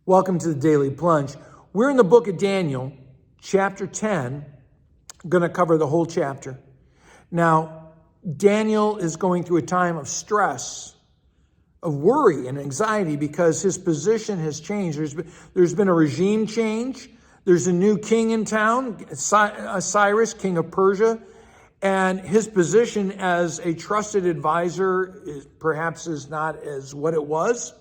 Welcome to the Daily Plunge. We're in the book of Daniel, chapter 10. I'm going to cover the whole chapter. Now, Daniel is going through a time of stress, of worry and anxiety because his position has changed. There's been a regime change. There's a new king in town, Cyrus, king of Persia, and his position as a trusted advisor perhaps is not as what it was.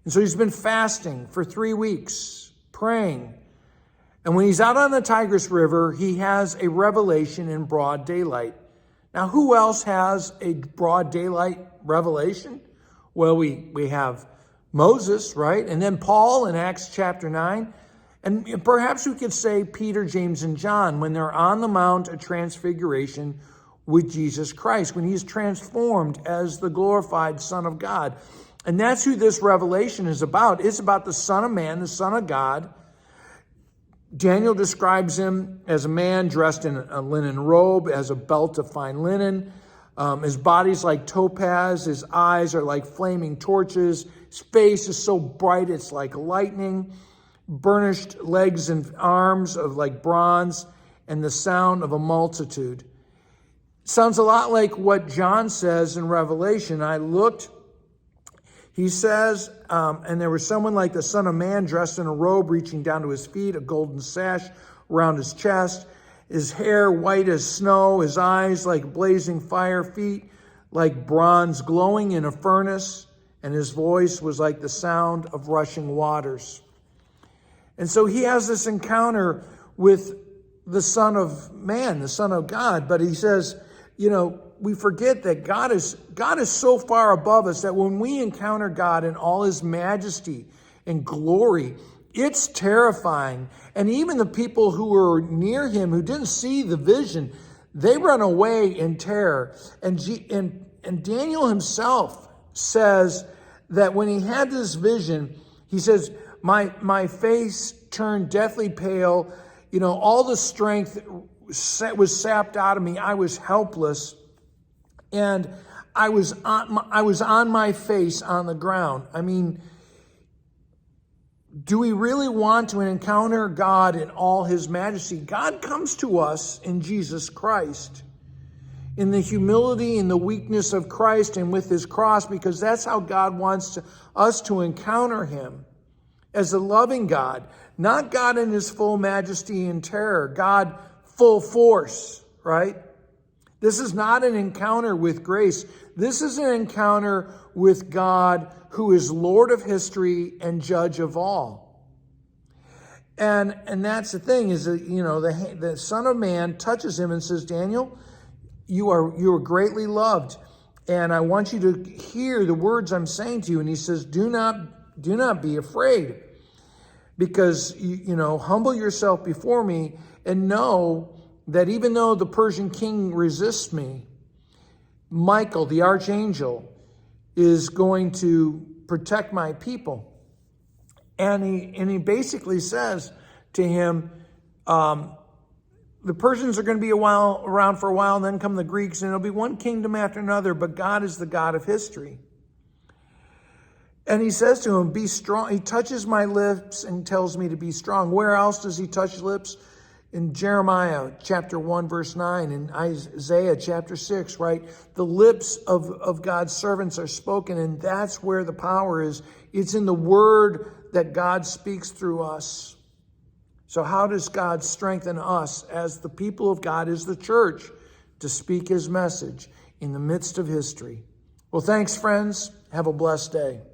And so he's been fasting for 3 weeks, praying. And when he's out on the Tigris River, he has a revelation in broad daylight. Now, who else has a broad daylight revelation? Well, we have Moses, right? And then Paul in Acts chapter 9. And perhaps we could say Peter, James, and John when they're on the Mount of Transfiguration with Jesus Christ, when he's transformed as the glorified Son of God. And that's who this revelation is about. It's about the Son of Man, the Son of God. Daniel describes him as a man dressed in a linen robe, has a belt of fine linen. His body's like topaz. His eyes are like flaming torches. His face is so bright it's like lightning. Burnished legs and arms of like bronze, and the sound of a multitude. Sounds a lot like what John says in Revelation. I looked. He says, and there was someone like the Son of Man dressed in a robe reaching down to his feet, a golden sash around his chest, his hair white as snow, his eyes like blazing fire, feet like bronze glowing in a furnace, and his voice was like the sound of rushing waters. And so he has this encounter with the Son of Man, the Son of God, but he says, we forget that God is so far above us that when we encounter God in all his majesty and glory, it's terrifying. And even the people who were near him, who didn't see the vision, they run away in terror. And Daniel himself says that when he had this vision, he says, my face turned deathly pale. All the strength was sapped out of me. I was helpless. And I was on my face on the ground. I mean, do we really want to encounter God in all his majesty? God comes to us in Jesus Christ, in the humility and the weakness of Christ and with his cross, because that's how God wants us to encounter him, as a loving God, not God in his full majesty and terror, God full force, right? This is not an encounter with grace. This is an encounter with God who is Lord of history and judge of all. And that's the thing is that, the Son of Man touches him and says, Daniel, you are greatly loved. And I want you to hear the words I'm saying to you. And he says, do not be afraid, because, humble yourself before me and know that even though the Persian king resists me, Michael, the archangel, is going to protect my people. And he basically says to him, the Persians are going to be around for a while, and then come the Greeks, and it'll be one kingdom after another, but God is the God of history. And he says to him, be strong. He touches my lips and tells me to be strong. Where else does he touch lips? In Jeremiah chapter 1, verse 9, in Isaiah chapter 6, right? The lips of God's servants are spoken, and that's where the power is. It's in the word that God speaks through us. So how does God strengthen us as the people of God, as the church, to speak his message in the midst of history? Well, thanks, friends. Have a blessed day.